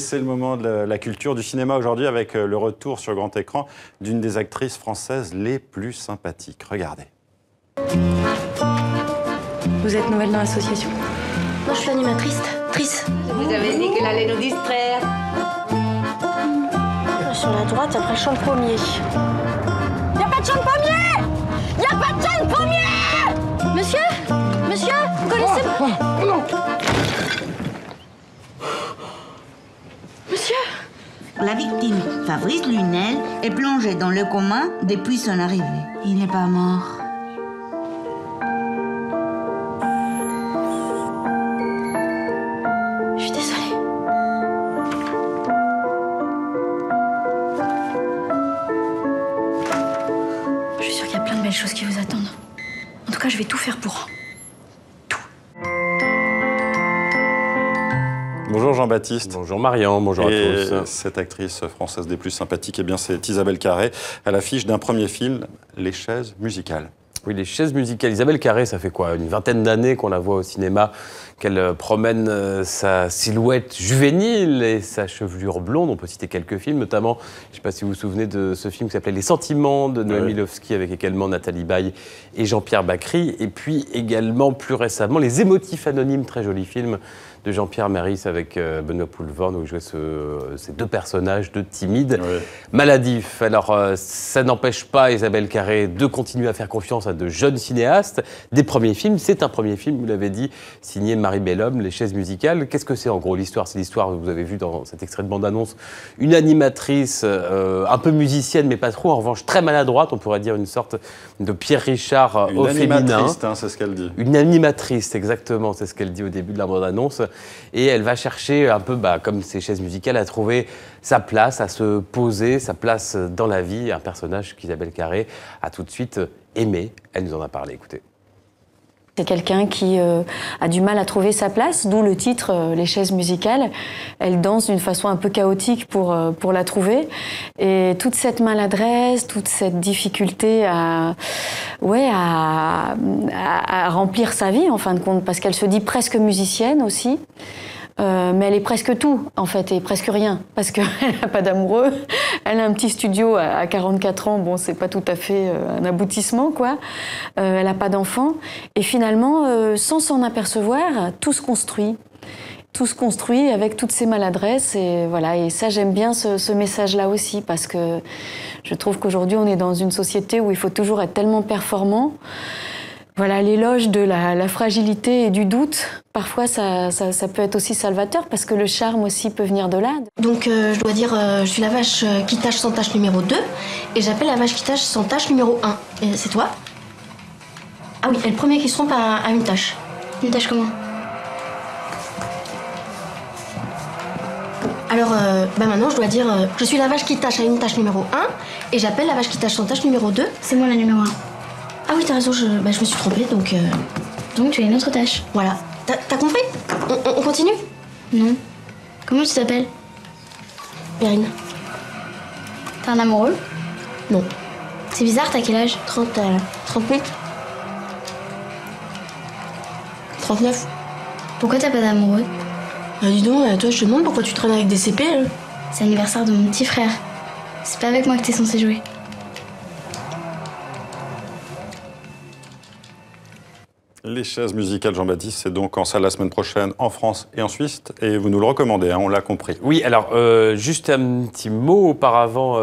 C'est le moment de la culture du cinéma aujourd'hui avec le retour sur grand écran d'une des actrices françaises les plus sympathiques. Regardez. Vous êtes nouvelle dans l'association? Non, je suis animatrice. Vous avez dit qu'elle allait nous distraire. Sur la droite, après champ pommier. Y a pas de champ de pommier! Y a pas de champ de pommier! Monsieur, vous connaissez... Non. Monsieur? La victime, Fabrice Lunel, est plongé dans le coma depuis son arrivée. Il n'est pas mort. Je suis désolée. Je suis sûre qu'il y a plein de belles choses qui vous attendent. En tout cas, je vais tout faire pour. Bonjour Jean-Baptiste. Bonjour Marion, bonjour à tous. Cette actrice française des plus sympathiques, eh bien c'est Isabelle Carré, à l'affiche d'un premier film, Les Chaises musicales. Oui, Les Chaises musicales. Isabelle Carré, ça fait quoi? Une vingtaine d'années qu'on la voit au cinéma, qu'elle promène sa silhouette juvénile et sa chevelure blonde. On peut citer quelques films, notamment, je ne sais pas si vous vous souvenez de ce film qui s'appelait Les Sentiments de Noémie Milowski, avec également Nathalie Baye et Jean-Pierre Bacri. Et puis également, plus récemment, Les Émotifs Anonymes, très joli film de Jean-Pierre Méris avec Benoît Poelvoorde, où il jouait ces deux personnages, deux timides, maladifs. Alors, ça n'empêche pas Isabelle Carré de continuer à faire confiance à de jeunes cinéastes. Des premiers films, c'est un premier film, vous l'avez dit, signé Marie Bellhomme, Les Chaises musicales. Qu'est-ce que c'est en gros l'histoire? C'est l'histoire, vous avez vu dans cet extrait de bande-annonce, une animatrice un peu musicienne, mais pas trop, en revanche très maladroite, on pourrait dire une sorte de Pierre Richard au féminin. Une animatrice, c'est ce qu'elle dit. Une animatrice, exactement, c'est ce qu'elle dit au début de la bande-annonce. Et elle va chercher un peu, comme ces chaises musicales, à trouver sa place, à se poser, sa place dans la vie. Un personnage qu'Isabelle Carré a tout de suite aimé. Elle nous en a parlé, écoutez. C'est quelqu'un qui a du mal à trouver sa place, d'où le titre Les Chaises musicales. Elle danse d'une façon un peu chaotique pour la trouver. Et toute cette maladresse, toute cette difficulté à remplir sa vie, en fin de compte, parce qu'elle se dit presque musicienne aussi. Mais elle est presque tout, en fait, et presque rien, parce qu'elle n'a pas d'amoureux. Elle a un petit studio à 44 ans, bon, c'est pas tout à fait un aboutissement, quoi. Elle n'a pas d'enfant. Et finalement, sans s'en apercevoir, tout se construit. Tout se construit avec toutes ces maladresses. Et voilà, et ça, j'aime bien ce message-là aussi, parce que je trouve qu'aujourd'hui, on est dans une société où il faut toujours être tellement performant. Voilà, l'éloge de la fragilité et du doute, parfois ça peut être aussi salvateur, parce que le charme aussi peut venir de là. Donc je dois dire, je suis la vache qui tâche sans tâche numéro 2, et j'appelle la vache qui tâche sans tâche numéro 1. Et c'est toi? Ah oui, et le premier qui se trompe a une tâche. Une tâche comment? Alors, maintenant je dois dire, je suis la vache qui tâche à une tâche numéro 1, et j'appelle la vache qui tâche sans tâche numéro 2. C'est moi la numéro 1. Ah oui, t'as raison, je me suis trompée, donc... Donc tu as une autre tâche. Voilà. T'as compris? On continue? Non. Comment tu t'appelles? Perrine. T'as un amoureux? Non. C'est bizarre, t'as quel âge? 38. 39. Pourquoi t'as pas d'amoureux? Dis donc, toi je te demande pourquoi tu traînes avec des CP, là. C'est l'anniversaire de mon petit frère. C'est pas avec moi que t'es censé jouer. Les Chaises musicales, Jean-Baptiste, c'est donc en salle la semaine prochaine en France et en Suisse. Et vous nous le recommandez, hein, on l'a compris. Oui, alors, juste un petit mot auparavant,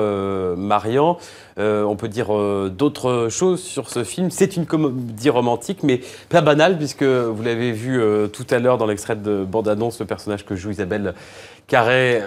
Marian. On peut dire d'autres choses sur ce film. C'est une comédie romantique, mais pas banale, puisque vous l'avez vu tout à l'heure dans l'extrait de bande-annonce, le personnage que joue Isabelle Carré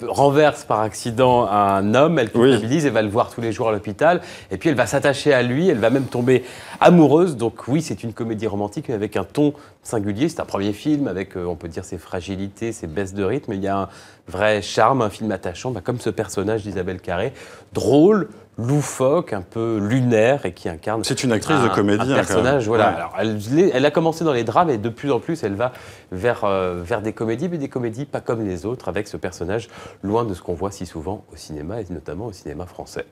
renverse par accident un homme, elle culpabilise et va le voir tous les jours à l'hôpital, et puis elle va s'attacher à lui, elle va même tomber amoureuse. Donc oui, c'est une comédie romantique, mais avec un ton singulier. C'est un premier film avec, on peut dire, ses fragilités, ses baisses de rythme. Il y a un vrai charme, un film attachant, comme ce personnage d'Isabelle Carré, drôle, loufoque, un peu lunaire, et qui incarne... C'est une actrice de comédie. Un personnage, quand même. voilà. Alors, elle a commencé dans les drames, et de plus en plus, elle va vers des comédies, mais des comédies pas comme les autres, avec ce personnage loin de ce qu'on voit si souvent au cinéma, et notamment au cinéma français.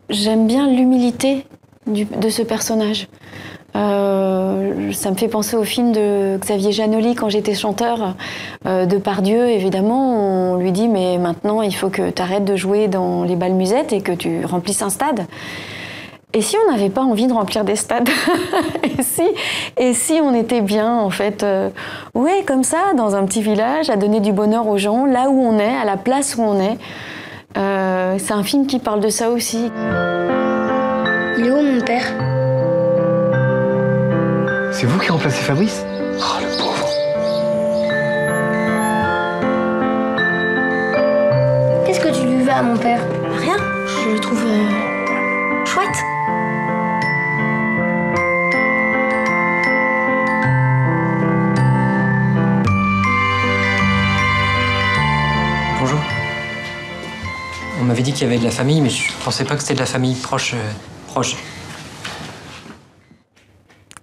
J'aime bien l'humilité de ce personnage. Ça me fait penser au film de Xavier Janoli quand j'étais chanteur, Depardieu. Évidemment, on lui dit mais maintenant il faut que tu arrêtes de jouer dans les bals musettes et que tu remplisses un stade. Et si on n'avait pas envie de remplir des stades? et si on était bien, en fait, ouais, comme ça, dans un petit village, à donner du bonheur aux gens, là où on est, à la place où on est. C'est un film qui parle de ça aussi. Il est où mon père? C'est vous qui remplacez Fabrice? Oh, le pauvre. Qu'est-ce que tu lui veux à mon père? Rien, je le trouve chouette. Bonjour. On m'avait dit qu'il y avait de la famille, mais je pensais pas que c'était de la famille proche.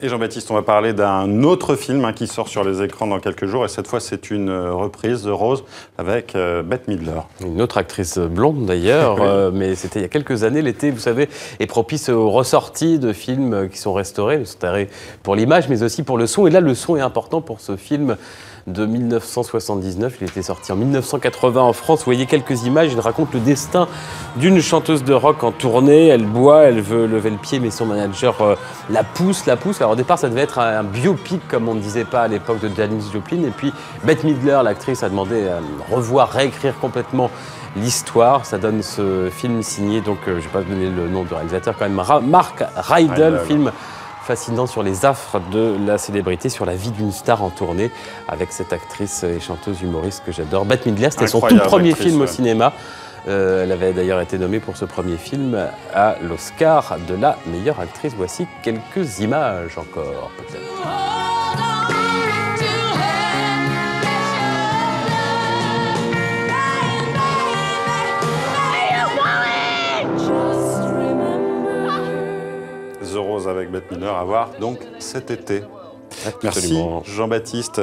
Et Jean-Baptiste, on va parler d'un autre film qui sort sur les écrans dans quelques jours. Et cette fois, c'est une reprise de Rose avec Bette Midler. Une autre actrice blonde d'ailleurs, mais c'était il y a quelques années. L'été, vous savez, est propice aux ressorties de films qui sont restaurés. C'est pour l'image, mais aussi pour le son. Et là, le son est important pour ce film de 1979. Il était sorti en 1980 en France. Vous voyez quelques images. Il raconte le destin d'une chanteuse de rock en tournée. Elle boit, elle veut lever le pied, mais son manager la pousse. Alors au départ, ça devait être un biopic, comme on ne disait pas à l'époque de Janis Joplin. Et puis Bette Midler, l'actrice, a demandé à revoir, réécrire complètement l'histoire. Ça donne ce film signé, donc je ne vais pas donner le nom du réalisateur quand même, Mark Rydell, film fascinant sur les affres de la célébrité, sur la vie d'une star en tournée, avec cette actrice et chanteuse humoriste que j'adore. Bette Midler, c'était son tout premier film au cinéma. Elle avait d'ailleurs été nommée pour ce premier film à l'Oscar de la meilleure actrice. Voici quelques images encore, peut-être. The Rose avec Bette Midler à voir donc cet été. Merci Absolument. Jean-Baptiste.